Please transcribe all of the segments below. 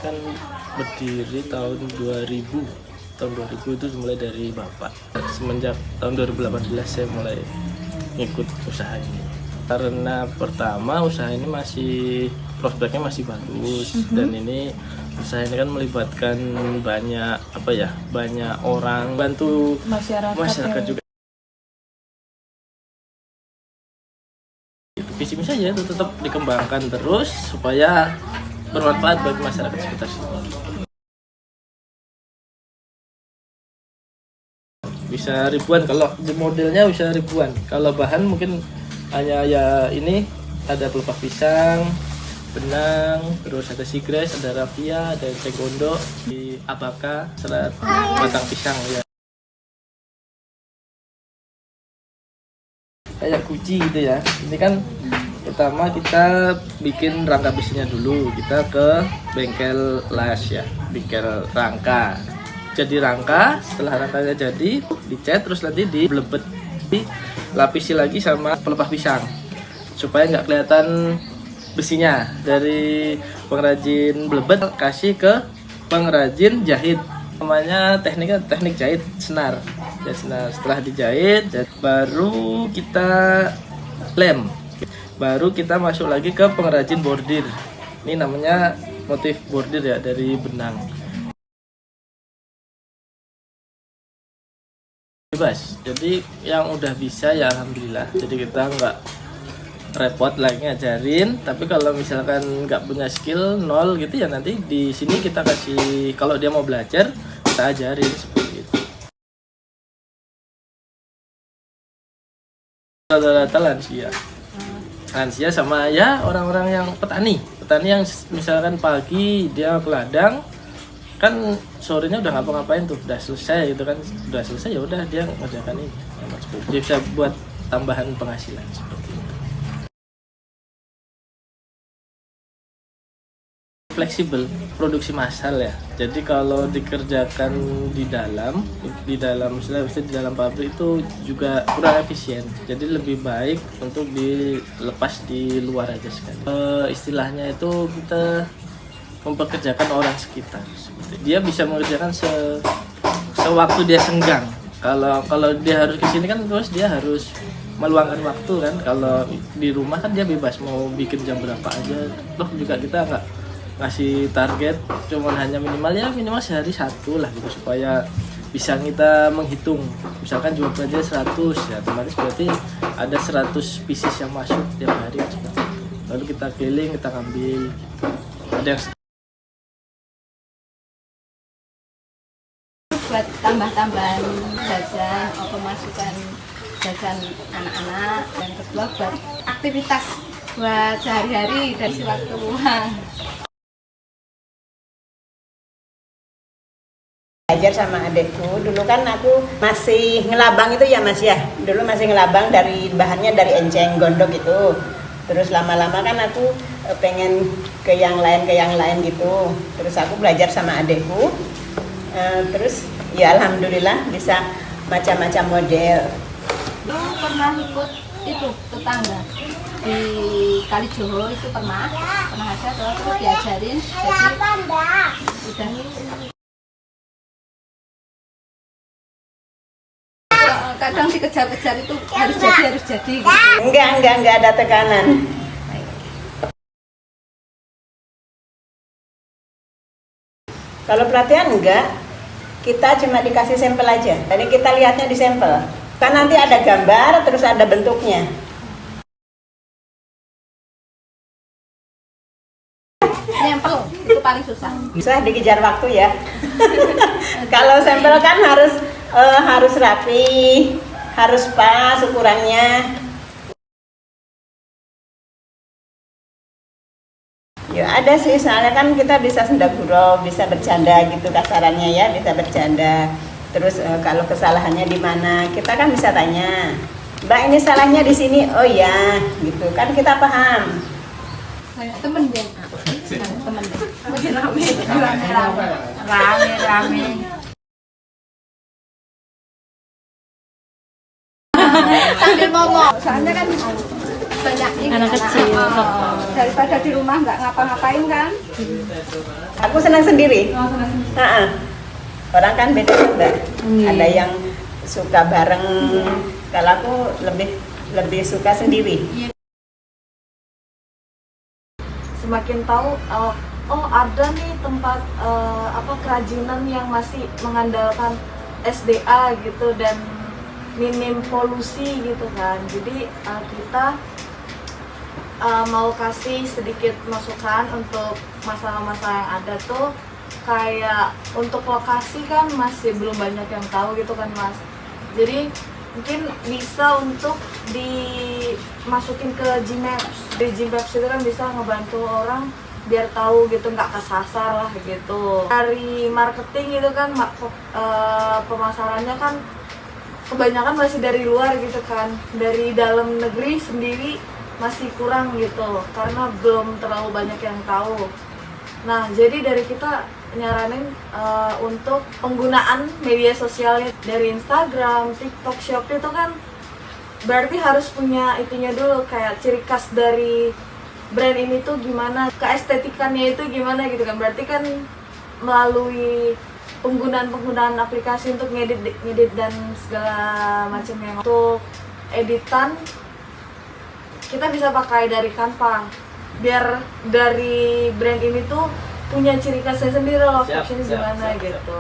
kan berdiri tahun 2000. Tahun 2000 itu mulai dari Bapak. Semenjak tahun 2018 saya mulai ikut usaha ini. Karena pertama usaha ini masih prospeknya masih bagus dan ini usaha ini kan melibatkan banyak banyak orang, bantu masyarakat juga. Visi misi saja itu tetap dikembangkan terus supaya bermanfaat bagi masyarakat sekitar sini. Bisa ribuan, kalau modelnya bisa ribuan. Kalau bahan mungkin hanya ya ini ada pelepah pisang, benang, terus ada sigres, ada raffia, ada cegondo, di abaka, serat batang pisang ya. Kayak guci gitu ya. Ini kan pertama kita bikin rangka besinya dulu. Kita ke bengkel las ya, bengkel rangka. Jadi rangka, setelah rangkanya jadi dicat, terus nanti dilebet, dilapisi lagi sama pelepah pisang supaya nggak kelihatan besinya. Dari pengrajin belebet kasih ke pengrajin jahit, namanya teknik jahit senar. Ya, senar. Setelah dijahit baru kita lem, baru kita masuk lagi ke pengrajin bordir. Ini namanya motif bordir ya, dari benang. Bebas, jadi yang udah bisa ya alhamdulillah, jadi kita nggak repot lagi ngajarin. Tapi kalau misalkan nggak punya skill nol gitu ya, nanti di sini kita kasih, kalau dia mau belajar kita ajarin seperti itu. Rata-rata lansia sama ya orang-orang yang petani yang misalkan pagi dia ke ladang, kan sorenya udah ngapa-ngapain tuh, udah selesai gitu kan, udah selesai ya udah dia ngerjakan ini. Dia bisa buat tambahan penghasilan seperti itu. Fleksibel, produksi massal ya. Jadi kalau dikerjakan di dalam misalnya di dalam pabrik itu juga kurang efisien. Jadi lebih baik untuk dilepas di luar aja sekali. Istilahnya itu kita mempekerjakan orang sekitar. Dia bisa mengerjakan sewaktu dia senggang. Kalau dia harus kesini kan terus dia harus meluangkan waktu kan. Kalau di rumah kan dia bebas mau bikin jam berapa aja. Loh juga kita nggak ngasih target, cuman hanya minimal sehari satu lah gitu, supaya bisa kita menghitung. Misalkan jual aja 100 ya, otomatis berarti ada 100 pieces yang masuk tiap hari seperti itu. Lalu kita keliling, kita ngambil. Ada yang buat tambah-tambahan jajan atau pemasukan jajan anak-anak, dan kedua buat aktivitas buat sehari-hari dan si waktu luang. Belajar sama adekku, dulu kan aku masih ngelabang itu ya Mas ya, dulu masih ngelabang dari bahannya dari enceng gondok itu. Terus lama-lama kan aku pengen ke yang lain gitu, terus aku belajar sama adekku. Terus ya alhamdulillah bisa macam-macam model. Dulu pernah ikut itu tetangga di Kalijoho, itu pernah ada, terus diajarin, jadi udah. Kadang dikejar-kejar itu harus jadi gitu. Enggak ada tekanan. Kalau pelatihan enggak, kita cuma dikasih sampel aja. Jadi kita lihatnya di sampel. Kan nanti ada gambar, terus ada bentuknya. Sampel itu paling susah. Susah dikejar waktu ya. Kalau sampel kan harus rapi, harus pas ukurannya. Ya ada sih, soalnya kan kita bisa senda gurau, bisa bercanda gitu kasarannya ya, bisa bercanda. Terus kalau kesalahannya di mana, kita kan bisa tanya, Mbak ini salahnya di sini, oh ya, gitu kan kita paham. Kayak temen dia, temen rame. Sambil ngomong, soalnya kan banyak ini Anak kecil. daripada di rumah nggak ngapa-ngapain kan. Aku senang sendiri. Orang kan beda-beda. Ada yang suka bareng. Kalau aku lebih suka sendiri. Semakin tahu oh ada nih tempat kerajinan yang masih mengandalkan SDA gitu dan minim polusi gitu kan. Jadi kita mau kasih sedikit masukan untuk masalah-masalah yang ada tuh, kayak untuk lokasi kan masih belum banyak yang tahu gitu kan Mas. Jadi mungkin bisa untuk dimasukin ke Gmaps. Di Gmaps itu kan bisa ngebantu orang biar tahu gitu, nggak kesasar lah gitu. Dari marketing itu kan pemasarannya kan kebanyakan masih dari luar gitu kan, dari dalam negeri sendiri masih kurang gitu karena belum terlalu banyak yang tahu. Nah jadi dari kita nyaranin untuk penggunaan media sosialnya dari Instagram, TikTok, Shopee itu kan berarti harus punya itunya dulu, kayak ciri khas dari brand ini tuh gimana, keestetikannya itu gimana gitu kan. Berarti kan melalui penggunaan aplikasi untuk ngedit dan segala macamnya. Untuk editan kita bisa pakai dari Canva, biar dari brand ini tuh punya ciri khasnya sendiri loh, captionnya gimana gitu.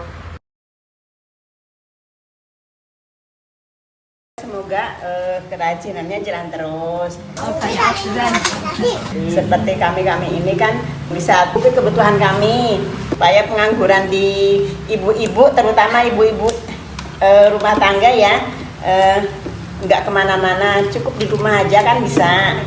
Semoga kerajinannya jalan terus. Dan Seperti kami ini kan bisa itu kebutuhan kami supaya pengangguran di ibu-ibu, terutama ibu-ibu rumah tangga ya, nggak kemana-mana, cukup di rumah aja kan bisa.